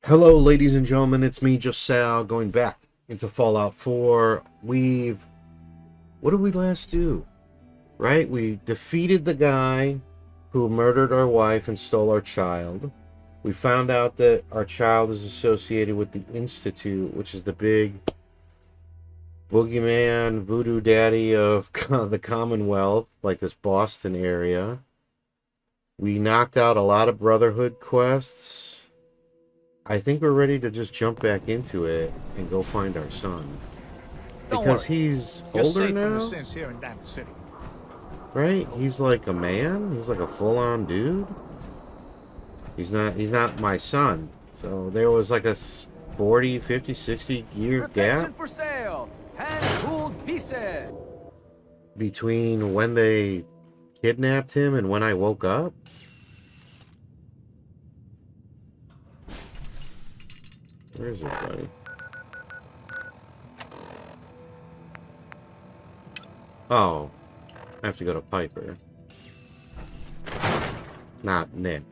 Hello, ladies and gentlemen, it's me, Just Sal, going back into Fallout 4. What did we last do? Right? We defeated the guy who murdered our wife and stole our child. We found out that our child is associated with the Institute, which is the big boogeyman, voodoo daddy of the Commonwealth, like this Boston area. We knocked out a lot of Brotherhood quests. I think we're ready to just jump back into it and go find our son. Because he's older now, right? He's like a man. He's like a full-on dude. He's not my son. So there was like a 40, 50, 60 year gap for sale. Hand-tooled pieces. between when they kidnapped him and when I woke up. Where is it, buddy? Oh, I have to go to Piper. Not Nick.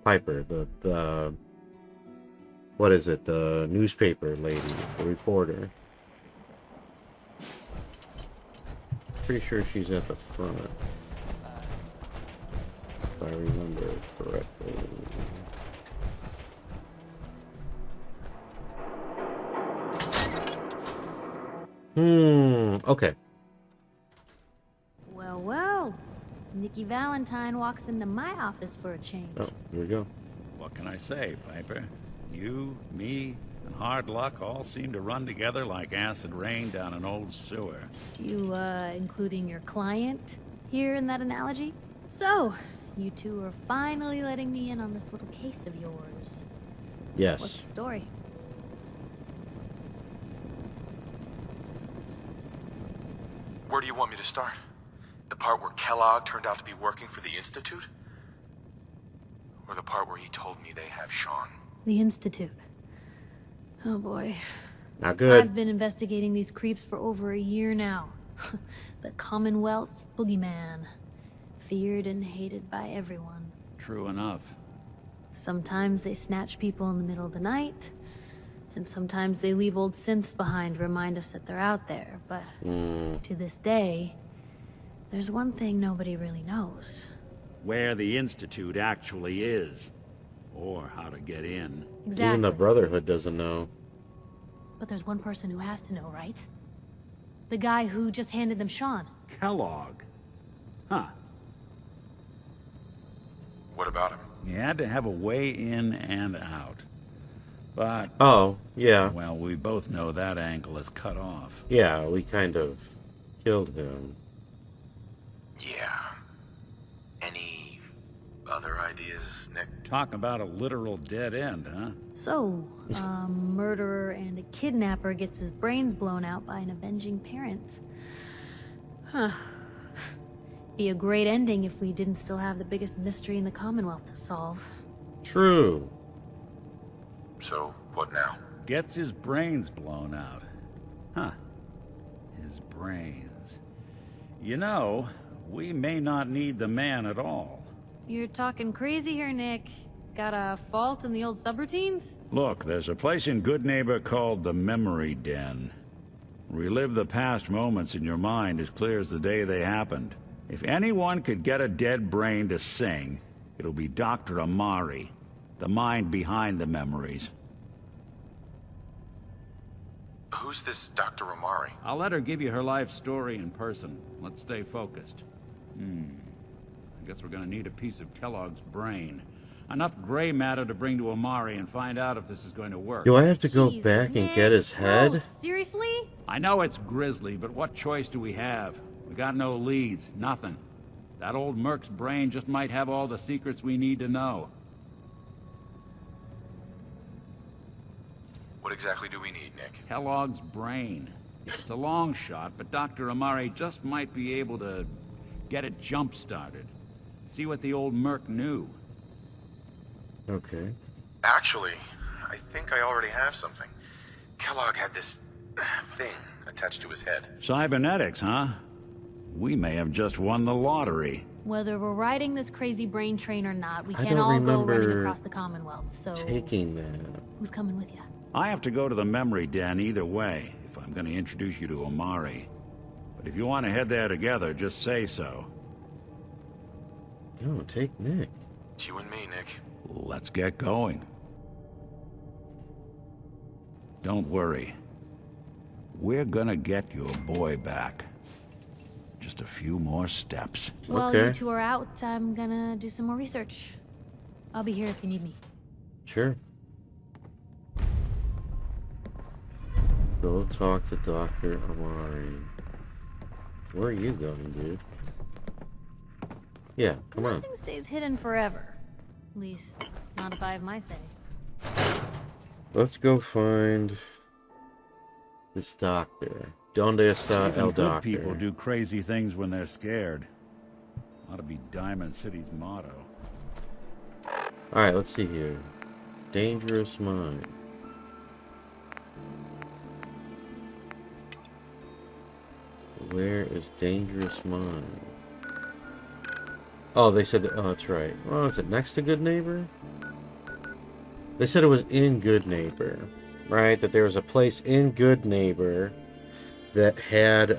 Piper, the what is it? The newspaper lady, the reporter. Pretty sure she's at the front, if I remember correctly. Okay. Well, well. Nikki Valentine walks into my office for a change. Oh, here we go. What can I say, Piper? You, me, and hard luck all seem to run together like acid rain down an old sewer. You, including your client here in that analogy? So, you two are finally letting me in on this little case of yours. Yes. What's the story? Where do you want me to start? The part where Kellogg turned out to be working for the Institute? Or the part where he told me they have Sean? The Institute. Oh boy. Not good. I've been investigating these creeps for over a year now. The Commonwealth's boogeyman. Feared and hated by everyone. True enough. Sometimes they snatch people in the middle of the night, and sometimes they leave old synths behind to remind us that they're out there, but to this day, there's one thing nobody really knows. Where the Institute actually is. Or how to get in. Exactly. Even the Brotherhood doesn't know. But there's one person who has to know, right? The guy who just handed them Sean. Kellogg. Huh. What about him? He had to have a way in and out. But, Oh, yeah. well, we both know that angle is cut off. Yeah, we kind of killed him. Yeah. Any other ideas, Nick? Talk about a literal dead end, huh? So, a murderer and a kidnapper gets his brains blown out by an avenging parent. Huh. Be a great ending if we didn't still have the biggest mystery in the Commonwealth to solve. True. So, what now? Gets his brains blown out. Huh. His brains. You know, we may not need the man at all. You're talking crazy here, Nick. Got a fault in the old subroutines? Look, there's a place in Good Neighbor called the Memory Den. Relive the past moments in your mind as clear as the day they happened. If anyone could get a dead brain to sing, it'll be Dr. Amari, the mind behind the memories. Who's this Dr. Amari? I'll let her give you her life story in person. Let's stay focused. I guess we're gonna need a piece of Kellogg's brain. Enough gray matter to bring to Amari and find out if this is going to work. Do I have to go Jeez, back and Nick. get his head? Oh, seriously? I know it's grisly, but what choice do we have? We got no leads, nothing. That old Merc's brain just might have all the secrets we need to know. What exactly do we need, Nick? Kellogg's brain. It's a long shot, but Dr. Amari just might be able to get it jump-started. See what the old Merc knew. Okay. Actually, I think I already have something. Kellogg had this thing attached to his head. Cybernetics, huh? We may have just won the lottery. Whether we're riding this crazy brain train or not, we I can't don't all go running remember across the Commonwealth, so... Taking that. Who's coming with you? I have to go to the memory den either way, if I'm going to introduce you to Omari. But if you want to head there together, just say so. No, take Nick. It's you and me, Nick. Let's get going. Don't worry. We're gonna get your boy back. Just a few more steps. While Okay. you two are out, I'm gonna do some more research. I'll be here if you need me. Sure. Go talk to Dr. Amari. Where are you going, dude? Yeah, come on. Nothing stays hidden forever. At least, not if I have my say. Let's go find this doctor. Donde está Even el good doctor? people do crazy things when they're scared. Ought to be Diamond City's motto. Alright, let's see here. Dangerous Mind. Where is Dangerous Mind? Oh, they said that. Oh, that's right. Oh, is it next to Good Neighbor? They said it was in Good Neighbor, right? That there was a place in Good Neighbor that had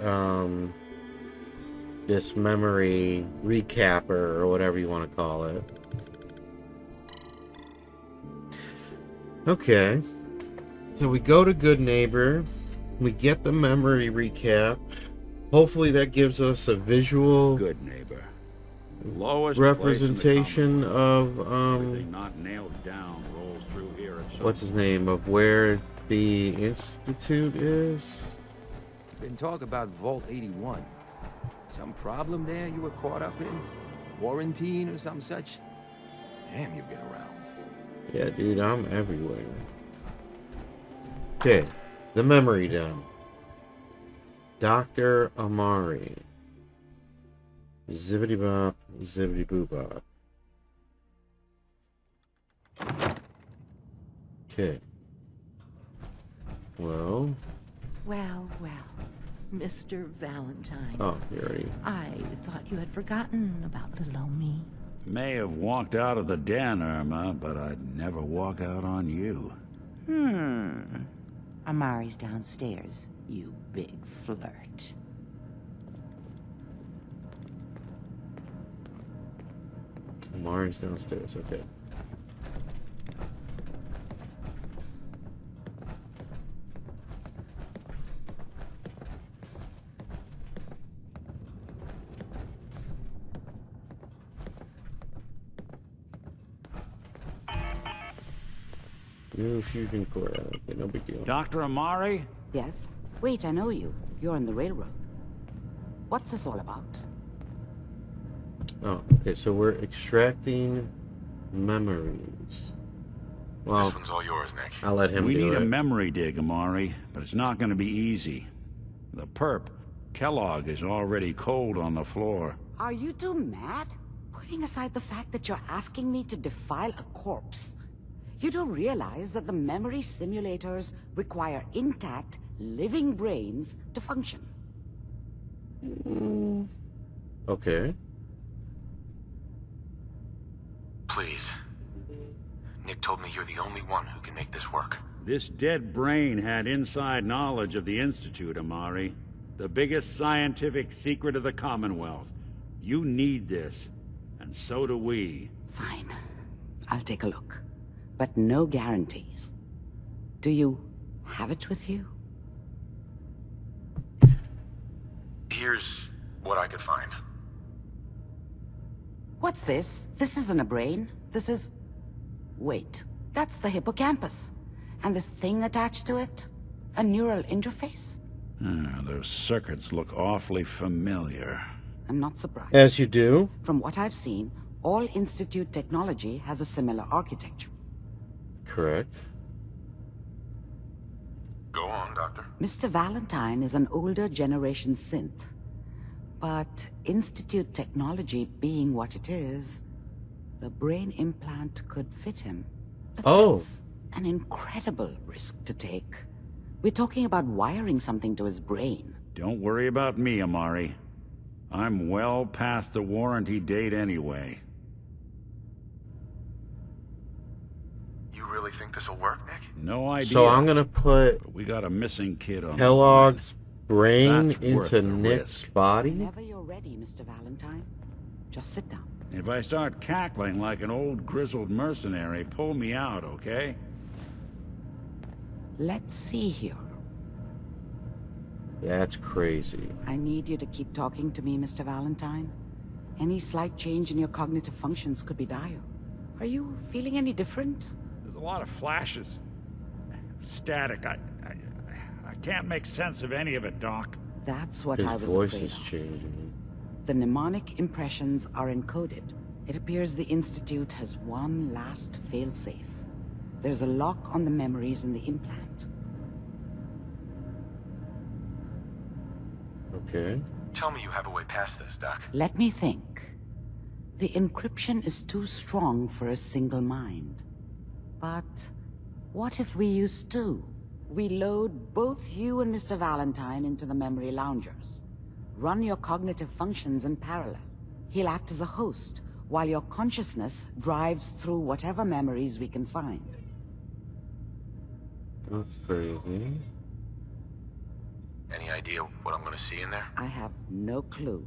this memory recapper or whatever you want to call it. Okay. So we go to Good Neighbor. We get the memory recap. Hopefully that gives us a visual Good neighbor. Lowest place in the representation of Everything not nailed down rolls through here at some what's his name, of where the institute is. Been talk about Vault 81. Some problem there you were caught up in? Quarantine or some such? Damn, you've been around. Yeah, dude, I'm everywhere. Okay, the memory den. Dr. Amari. Zibbity bop, zibbity boo bop. Okay. Well, Well, Mr. Valentine. oh, you already. I thought you had forgotten about little old me. May have walked out of the den, Irma, but I'd never walk out on you. Amari's downstairs, you big flirt. Amari's downstairs, okay. New fusion core, okay, no big deal. Dr. Amari? Yes? Wait, I know you. You're on the railroad. What's this all about? Oh, okay, so we're extracting memories. Well, This one's all yours, Nick. I'll let him We do need it. a memory dig, Amari, but it's not going to be easy. The perp, Kellogg, is already cold on the floor. Are you two mad? Putting aside the fact that you're asking me to defile a corpse, you do realize that the memory simulators require intact, living brains to function. Okay. Please. Nick told me you're the only one who can make this work. This dead brain had inside knowledge of the Institute, Amari. The biggest scientific secret of the Commonwealth. You need this, and so do we. Fine. I'll take a look. But no guarantees. Do you have it with you? Here's what I could find. What's this? This isn't a brain. This is... Wait, that's the hippocampus. And this thing attached to it? A neural interface? Those circuits look awfully familiar. I'm not surprised. As you do. From what I've seen, all Institute technology has a similar architecture. Correct. Go on, Doctor. Mr. Valentine is an older generation synth. But Institute technology being what it is, the brain implant could fit him. But Oh. that's an incredible risk to take. We're talking about wiring something to his brain. Don't worry about me, Amari. I'm well past the warranty date anyway. You You really think this'll work, Nick? No idea. So I'm gonna put But we got a missing kid on Kellogg's brain That's worth into the Nick's risk. body. Whenever you're ready, Mr. Valentine, just sit down. If I start cackling like an old grizzled mercenary, pull me out, okay? Let's see here. That's crazy. I need you to keep talking to me, Mr. Valentine. Any slight change in your cognitive functions could be dire. Are you feeling any different? There's a lot of flashes. Static. I can't make sense of any of it, Doc. That's what His I was voice afraid is of. changing. The mnemonic impressions are encoded. It appears the Institute has one last failsafe. There's a lock on the memories in the implant. Okay. Tell me you have a way past this, Doc. Let me think. The encryption is too strong for a single mind. But what if we use two? We load both you and Mr. Valentine into the memory loungers. Run your cognitive functions in parallel. He'll act as a host, while your consciousness drives through whatever memories we can find. That's crazy. Any idea what I'm gonna see in there? I have no clue.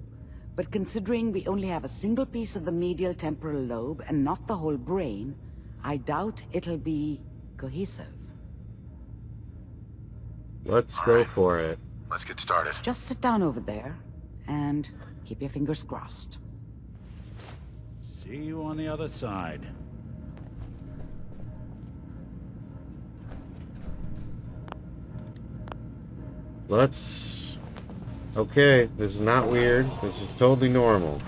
But considering we only have a single piece of the medial temporal lobe and not the whole brain, I doubt it'll be cohesive. Let's All go right. for it. Let's get started. Just sit down over there and keep your fingers crossed. See you on the other side. Let's... Okay, this is not weird. This is totally normal.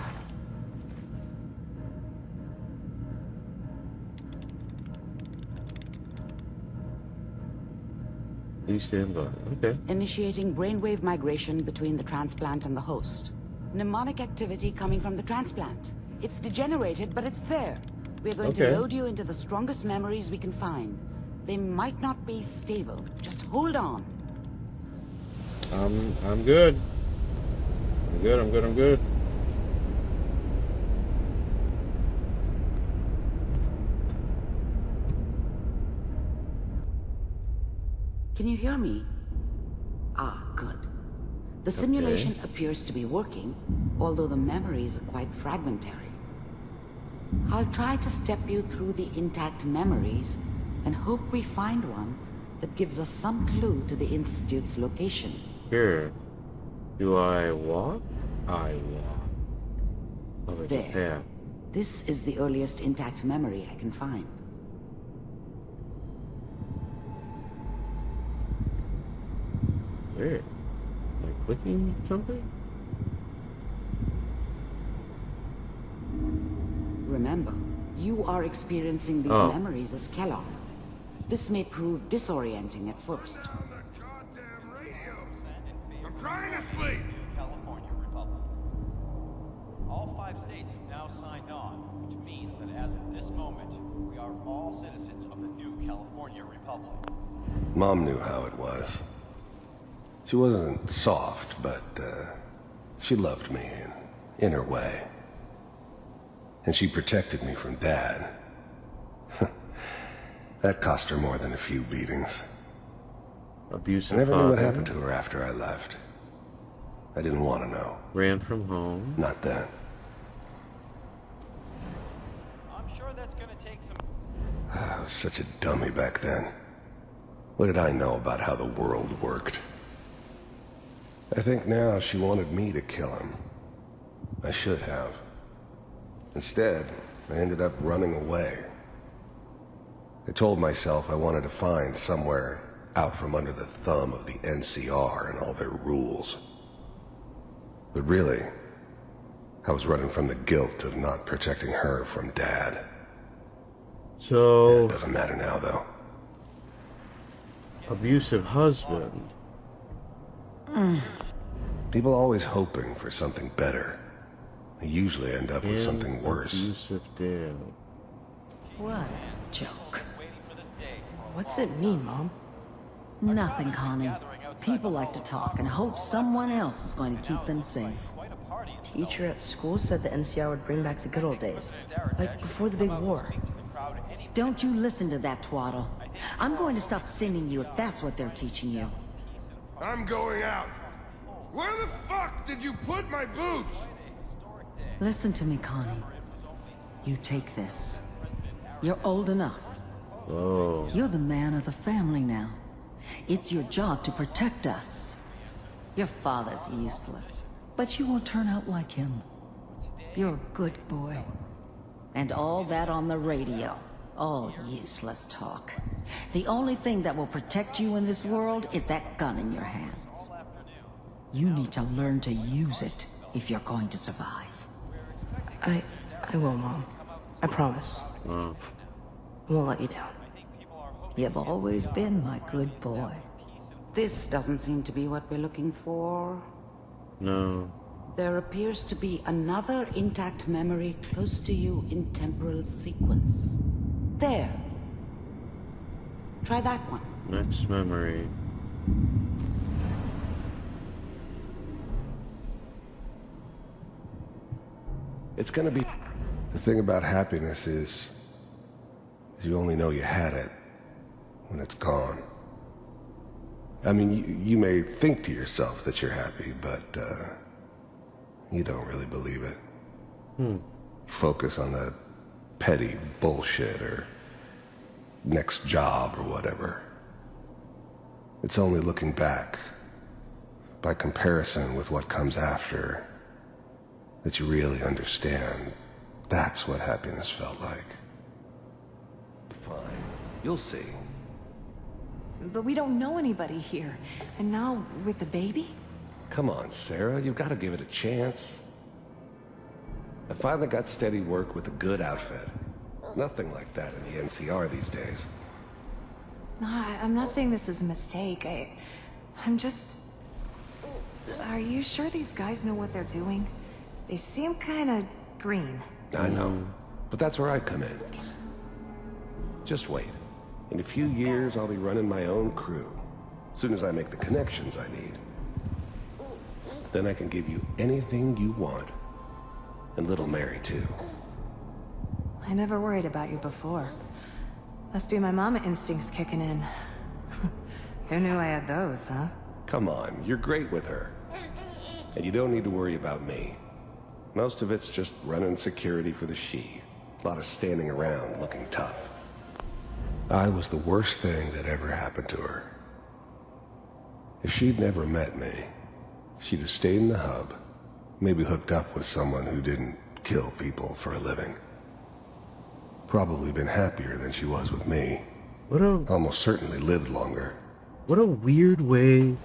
Please stand by. Okay. Initiating brainwave migration between the transplant and the host. Mnemonic activity coming from the transplant. It's degenerated, but it's there. We're going Okay. to load you into the strongest memories we can find. They might not be stable. Just hold on. I'm good. I'm good. Can you hear me? Ah, good. The simulation appears to be working, although the memories are quite fragmentary. I'll try to step you through the intact memories and hope we find one that gives us some clue to the Institute's location. Here. Do I walk? I walk. Oh, there's a There. path. This is the earliest intact memory I can find. Where? Am I clicking something? Remember, you are experiencing these memories as Kellogg. This may prove disorienting at first. I'm trying to sleep! California Republic. All 5 states have now signed on, which means that as of this moment, we are all citizens of the new California Republic. Mom knew how it was. She wasn't soft, but she loved me in her way. And she protected me from Dad. That cost her more than a few beatings. Abusive I never knew what father. happened to her after I left. I didn't want to know. Ran from home. Not then. I'm sure that's gonna take some... I was such a dummy back then. What did I know about how the world worked? I think now she wanted me to kill him. I should have. Instead, I ended up running away. I told myself I wanted to find somewhere out from under the thumb of the NCR and all their rules. But really, I was running from the guilt of not protecting her from Dad. So, It doesn't matter now, though. abusive husband. People always hoping for something better. They usually end up with something and worse. Abusive dad. What a joke. What's it mean, Mom? Nothing, Connie. People like to talk and hope someone else is going to keep them safe. Teacher at school said the NCR would bring back the good old days, like before the big war. Don't you listen to that twaddle. I'm going to stop singing you if that's what they're teaching you. I'm going out. Where the fuck did you put my boots? Listen to me, Connie. You take this. You're old enough. Oh. You're the man of the family now. It's your job to protect us. Your father's useless, but you won't turn out like him. You're a good boy. And all that on the radio. All useless talk. The only thing that will protect you in this world is that gun in your hands. You need to learn to use it if you're going to survive. I will, Mom. I promise. Wow. I won't let you down. You've always been my good boy. This doesn't seem to be what we're looking for. No. There appears to be another intact memory close to you in temporal sequence. There. Try that one. Next memory. It's gonna be... The thing about happiness is you only know you had it when it's gone. I mean, you may think to yourself that you're happy, but you don't really believe it. Focus on the petty bullshit or next job or whatever. It's only looking back, by comparison with what comes after, that you really understand. That's what happiness felt like. Fine. You'll see. But we don't know anybody here. And now, with the baby? Come on, Sarah. You've got to give it a chance. I finally got steady work with a good outfit. Nothing like that in the NCR these days. No, I'm not saying this was a mistake. I'm just... Are you sure these guys know what they're doing? They seem kind of green. I know. But that's where I come in. Just wait. In a few years, I'll be running my own crew. As soon as I make the connections I need. Then I can give you anything you want. And little Mary, too. I never worried about you before. Must be my mama instincts kicking in. Who knew I had those, huh? Come on, you're great with her. And you don't need to worry about me. Most of it's just running security for the she. A lot of standing around looking tough. I was the worst thing that ever happened to her. If she'd never met me, she'd have stayed in the hub, maybe hooked up with someone who didn't kill people for a living. Probably been happier than she was with me. Almost certainly lived longer. What a weird way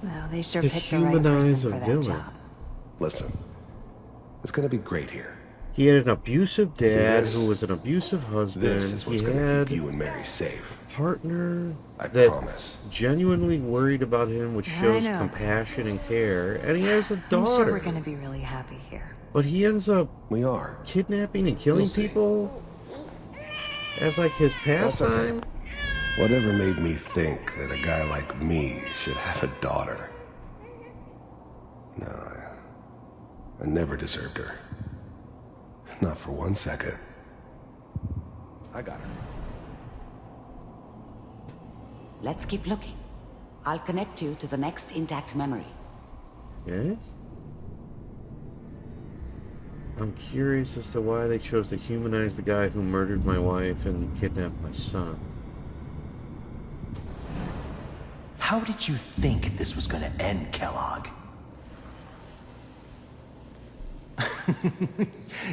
Well, they sure to picked the right humanize person a for that villain. job. Listen, it's gonna be great here. He had an abusive dad this? who was an abusive husband. This is what's He gonna had keep you and Mary safe. a partner I that promise. genuinely worried about him, which I shows know. compassion and care. And he has a I'm daughter. sure we're gonna be really happy here. But he ends up We are. kidnapping and killing We'll see. people as like his That's okay. pastime. Whatever made me think that a guy like me should have a daughter? No, I never deserved her. Not for 1 second. I got her. Let's keep looking. I'll connect you to the next intact memory. Okay. I'm curious as to why they chose to humanize the guy who murdered my wife and kidnapped my son. How did you think this was gonna end, Kellogg?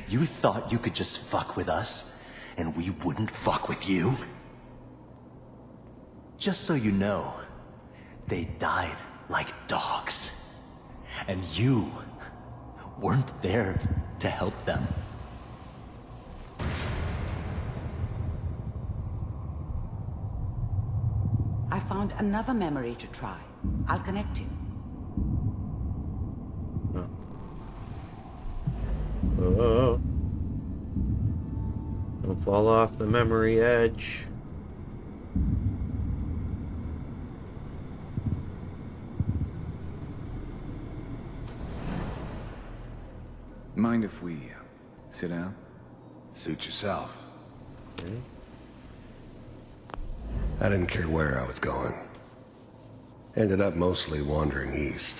You thought you could just fuck with us, and we wouldn't fuck with you? Just so you know, they died like dogs. And you weren't there to help them. I found another memory to try. I'll connect you. Oh. Don't fall off the memory edge. Mind if we sit down? Suit yourself. Okay. I didn't care where I was going. Ended up mostly wandering east.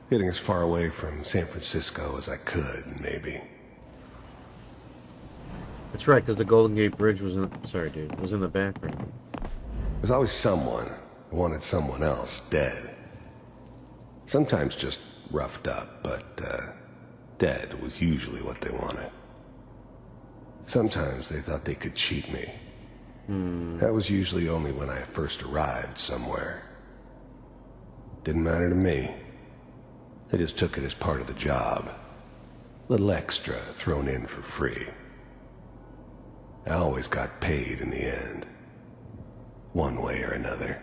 Getting as far away from San Francisco as I could, maybe. That's right, because the Golden Gate Bridge was in... Sorry, dude. Was in the background. There's always someone who wanted someone else dead. Sometimes just roughed up, but, dead was usually what they wanted. Sometimes they thought they could cheat me. That was usually only when I first arrived somewhere. Didn't matter to me. I just took it as part of the job. Little extra thrown in for free. I always got paid in the end. One way or another.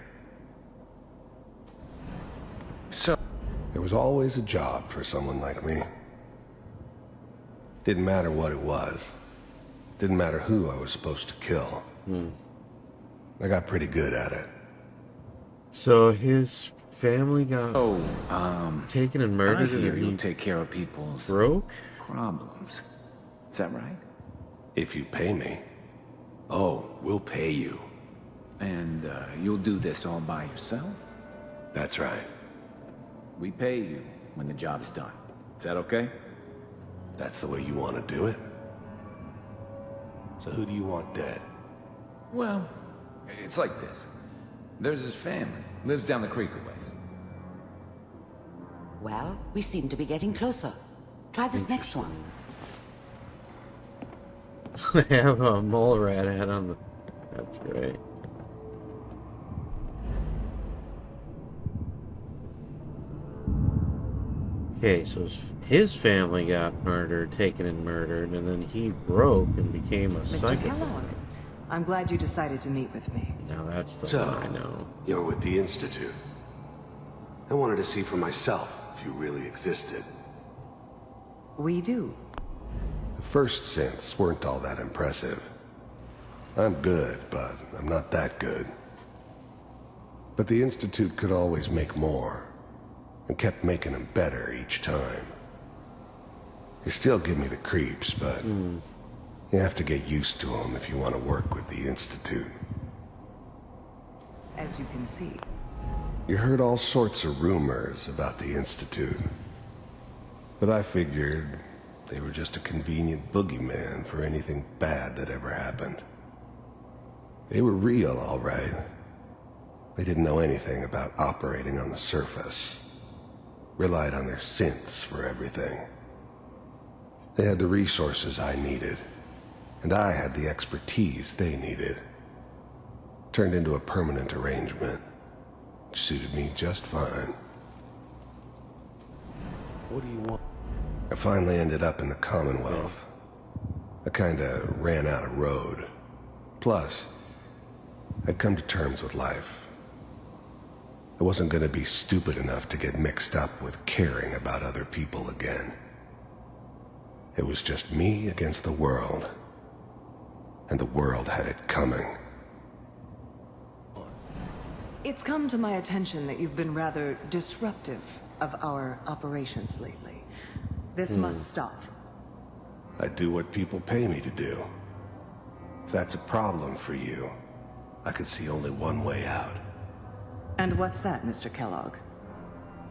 So, there was always a job for someone like me. Didn't matter what it was. Didn't matter who I was supposed to kill. I got pretty good at it. So his family got taken and I murdered, hear and you he take care of people's broke? problems. Is that right? If you pay me. Oh, we'll pay you. And you'll do this all by yourself? That's right. We pay you when the job's done. Is that okay? That's the way you want to do it? So who do you want dead? Well, it's like this. There's his family. Lives down the creek a ways. Well, we seem to be getting closer. Try this next one. They have a mole rat head on the... That's great. Okay, so his family got murdered, taken and murdered, and then he broke and became a Mr. psychic. Kellogg, I'm glad you decided to meet with me. Now that's the So, one I know. you're with the Institute. I wanted to see for myself if you really existed. We do. The first synths weren't all that impressive. I'm good, but I'm not that good. But the Institute could always make more, and kept making them better each time. They still give me the creeps, but you have to get used to them if you want to work with the Institute. As you can see. You heard all sorts of rumors about the Institute, but I figured they were just a convenient boogeyman for anything bad that ever happened. They were real, all right. They didn't know anything about operating on the surface. Relied on their synths for everything. They had the resources I needed, and I had the expertise they needed. Turned into a permanent arrangement, which suited me just fine. What do you want? I finally ended up in the Commonwealth. I kinda ran out of road. Plus, I'd come to terms with life. I wasn't gonna be stupid enough to get mixed up with caring about other people again. It was just me against the world. And the world had it coming. It's come to my attention that you've been rather disruptive of our operations lately. This must stop. I do what people pay me to do. If that's a problem for you, I could see only one way out. And what's that, Mr. Kellogg?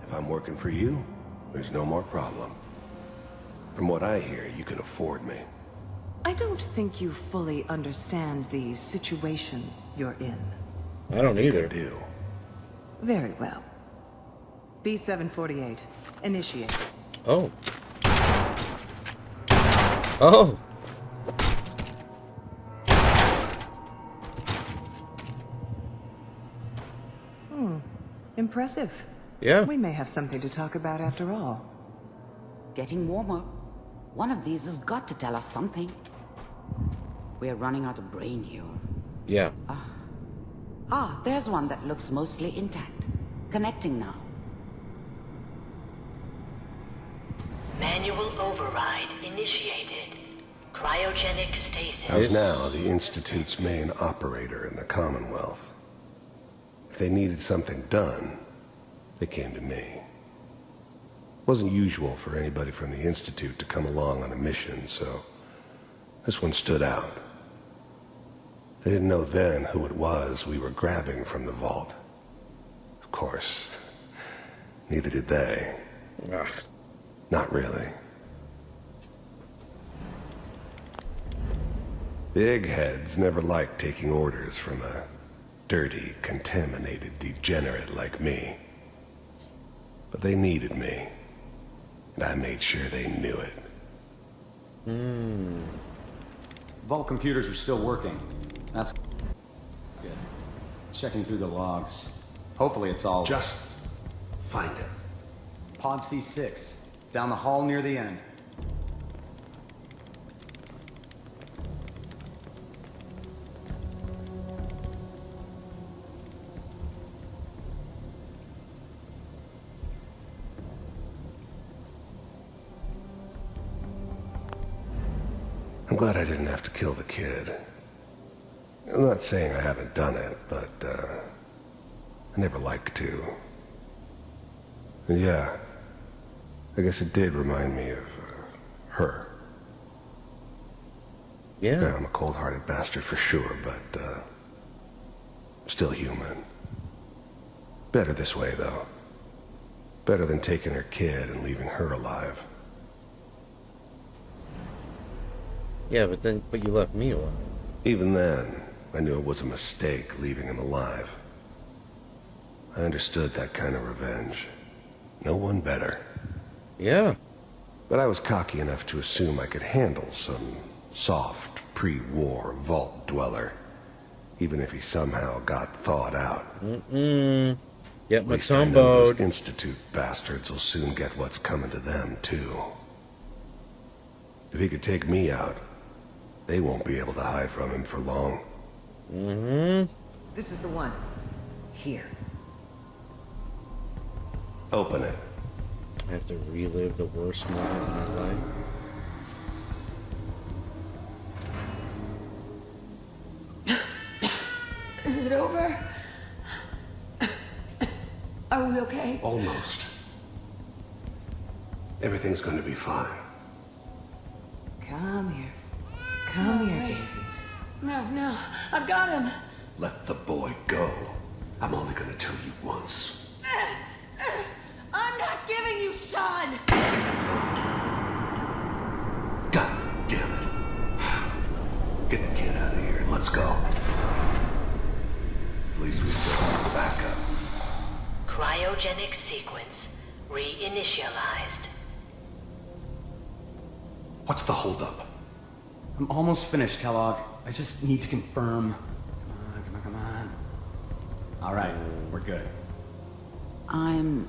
If I'm working for you, there's no more problem. From what I hear, you can afford me. I don't think you fully understand the situation you're in. I don't either. I do. Very well. B-748, initiate. Oh. Oh! Impressive. Yeah. We may have something to talk about after all. Getting warmer. One of these has got to tell us something. We're running out of brain here. Yeah. Ah, there's one that looks mostly intact. Connecting now. Manual override initiated. Cryogenic stasis. I was now the Institute's main operator in the Commonwealth. If they needed something done, they came to me. It wasn't usual for anybody from the Institute to come along on a mission, so this one stood out. I didn't know then who it was we were grabbing from the vault. Of course, neither did they. Ugh. Not really. Big heads never liked taking orders from a dirty, contaminated degenerate like me. But they needed me, and I made sure they knew it. Vault computers are still working. That's good. Checking through the logs. Hopefully it's all... Just find it. Pod C6, down the hall near the end. I'm glad I didn't have to kill the kid. I'm not saying I haven't done it, but, I never liked to. And yeah, I guess it did remind me of, her. Yeah. I'm a cold-hearted bastard for sure, but, still human. Better this way, though. Better than taking her kid and leaving her alive. Yeah, but you left me alive. Even then, I knew it was a mistake leaving him alive. I understood that kind of revenge. No one better. Yeah. But I was cocky enough to assume I could handle some soft, pre-war vault dweller, even if he somehow got thawed out. Get At my least I know those tumbode. Institute bastards will soon get what's coming to them, too. If he could take me out, they won't be able to hide from him for long. This is the one. Here. Open it. I have to relive the worst moment of my life. Is it over? Are we okay? Almost. Everything's going to be fine. Come here. Come here, baby. No, I've got him. Let the boy go. I'm only going to tell you once. I'm not giving you Sean! God damn it. Get the kid out of here and let's go. At least we still have a backup. Cryogenic sequence reinitialized. What's the holdup? I'm almost finished, Kellogg. I just need to confirm. Come on. All right, we're good. I'm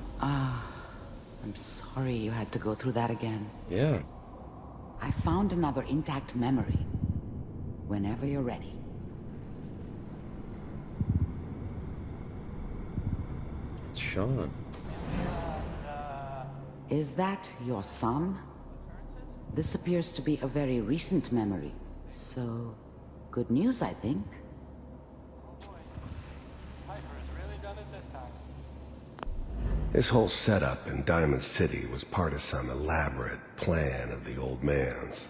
sorry you had to go through that again. Yeah. I found another intact memory. Whenever you're ready. It's Sean. Is that your son? This appears to be a very recent memory. So, good news, I think. His whole setup in Diamond City was part of some elaborate plan of the old man's.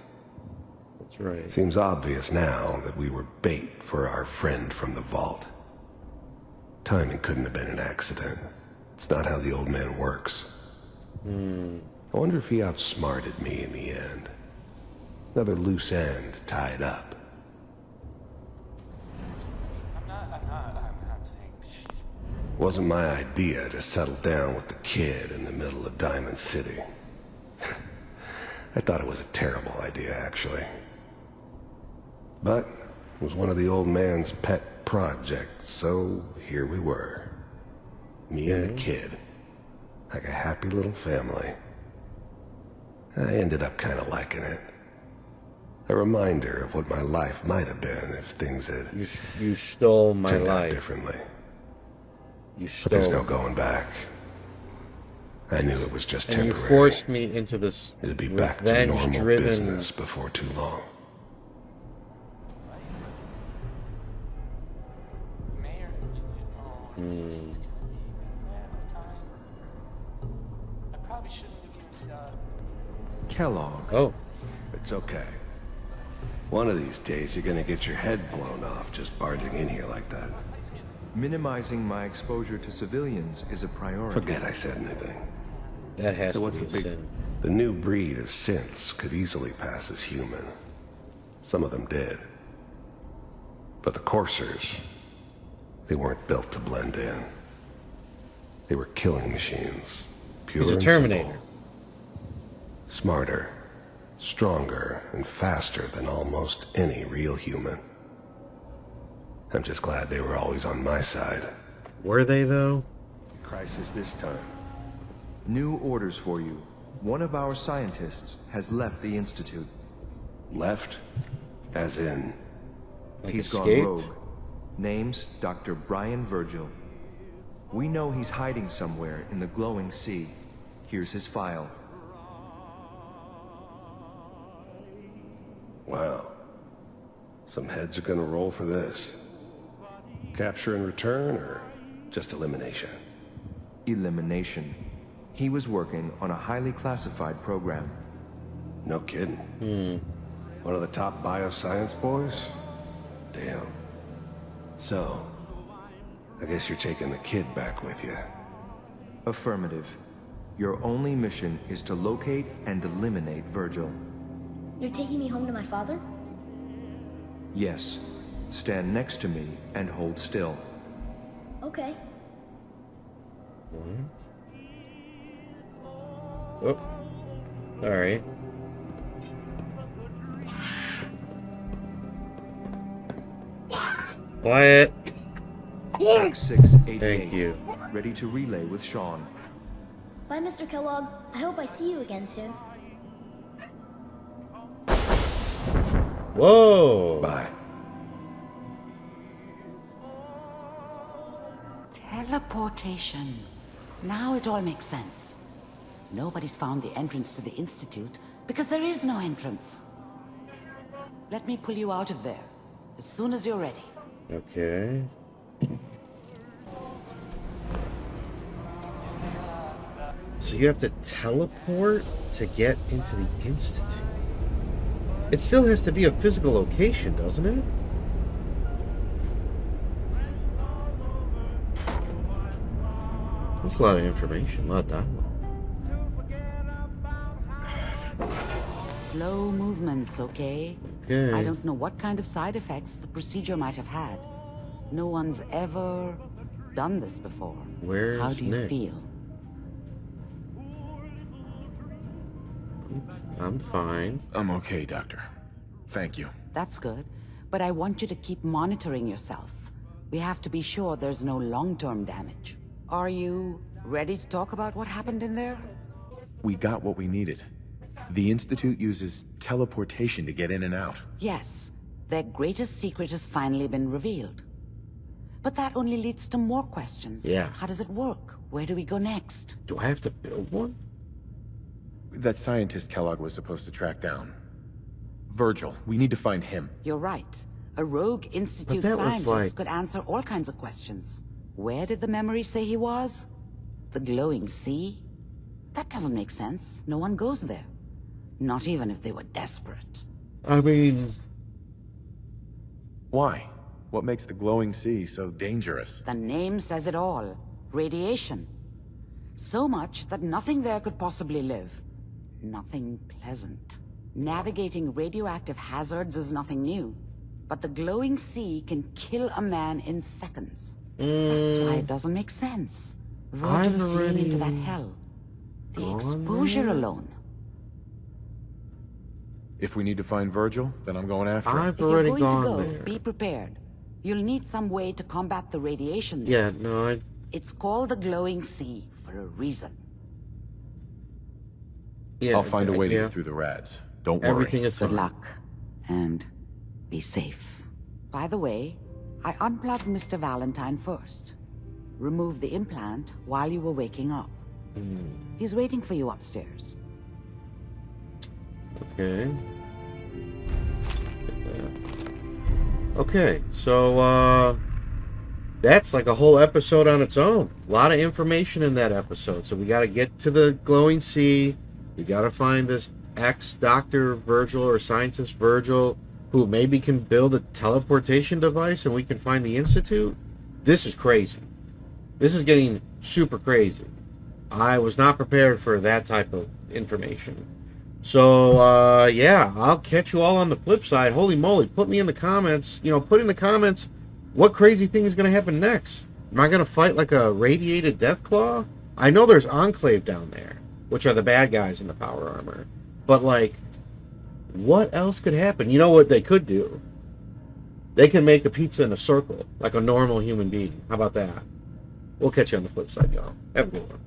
That's right. Seems obvious now that we were bait for our friend from the vault. Timing couldn't have been an accident. It's not how the old man works. I wonder if he outsmarted me in the end. Another loose end tied up. I'm not saying It wasn't my idea to settle down with the kid in the middle of Diamond City. I thought it was a terrible idea, actually. But it was one of the old man's pet projects, so here we were. Me and the kid. Like a happy little family. I ended up kind of liking it. A reminder of what my life might have been if things had You stole my turned out life. differently. You But there's no stole. going back. I knew it was just And you temporary. forced me into this It'd be back to normal revenge-driven. business before too long. Mayor, I probably shouldn't have even Kellogg. Oh, It's okay. One of these days, you're gonna get your head blown off just barging in here like that. Minimizing my exposure to civilians is a priority. Forget I said anything. That has So to what's be the a big... sin. The new breed of synths could easily pass as human. Some of them did. But the coursers, they weren't built to blend in. They were killing machines. Pure He's a and Terminator. simple. Smarter, stronger, and faster than almost any real human. I'm just glad they were always on my side. Were they, though? Crisis this time. New orders for you. One of our scientists has left the Institute. Left? As in... Like He's escaped? gone rogue. Name's Dr. Brian Virgil. We know he's hiding somewhere in the glowing sea. Here's his file. Wow. Some heads are gonna roll for this. Capture and return, or just elimination? Elimination. He was working on a highly classified program. No kidding. One of the top bioscience boys? Damn. So, I guess you're taking the kid back with you. Affirmative. Your only mission is to locate and eliminate Virgil. You're taking me home to my father? Yes. Stand next to me and hold still. Okay. Oh. Alright. Quiet. X688. Thank you. Ready to relay with Sean. Bye, Mr. Kellogg. I hope I see you again soon. Whoa! Bye. Teleportation. Now it all makes sense. Nobody's found the entrance to the Institute because there is no entrance. Let me pull you out of there as soon as you're ready. Okay. So you have to teleport to get into the Institute. It still has to be a physical location, doesn't it? That's a lot of information, a lot of dialogue. Slow movements, okay? Okay. I don't know what kind of side effects the procedure might have had. No one's ever done this before. Where's How do you Nick? feel? I'm fine. I'm okay, Doctor. Thank you. That's good. But I want you to keep monitoring yourself. We have to be sure there's no long-term damage. Are you ready to talk about what happened in there? We got what we needed. The Institute uses teleportation to get in and out. Yes. Their greatest secret has finally been revealed. But that only leads to more questions. Yeah. How does it work? Where do we go next? Do I have to build one? That scientist Kellogg was supposed to track down. Virgil, we need to find him. You're right. A rogue Institute that was scientist like- could answer all kinds of questions. Where did the memory say he was? The glowing sea? That doesn't make sense. No one goes there. Not even if they were desperate. I mean... Why? What makes the glowing sea so dangerous? The name says it all. Radiation. So much that nothing there could possibly live. Nothing pleasant. Navigating radioactive hazards is nothing new. But the glowing sea can kill a man in seconds. That's why it doesn't make sense. Virgil I've fleeing already into that hell. The gone exposure there? alone. If we need to find Virgil, then I'm going after him. I've If you're already going to gone go, there. be prepared. You'll need some way to combat the radiation there. Yeah, no, I... It's called the glowing sea for a reason. Yeah, I'll find a way to yeah. get through the rads. Don't worry. Everything is Good fine. luck. And be safe. By the way, I unplugged Mr. Valentine first. Removed the implant while you were waking up. He's waiting for you upstairs. Okay. Okay, so, that's like a whole episode on its own. A lot of information in that episode. So we gotta get to the glowing sea. We gotta find this ex-Dr. Virgil or scientist Virgil. who maybe can build a teleportation device and we can find the Institute? This is crazy. This is getting super crazy. I was not prepared for that type of information. So, yeah, I'll catch you all on the flip side. Holy moly, put me in the comments. You know, put in the comments what crazy thing is going to happen next. Am I going to fight like a radiated Deathclaw? I know there's Enclave down there, which are the bad guys in the power armor. But, like, what else could happen? You know what they could do? They can make a pizza in a circle, like a normal human being. How about that? We'll catch you on the flip side, y'all. Have a good one.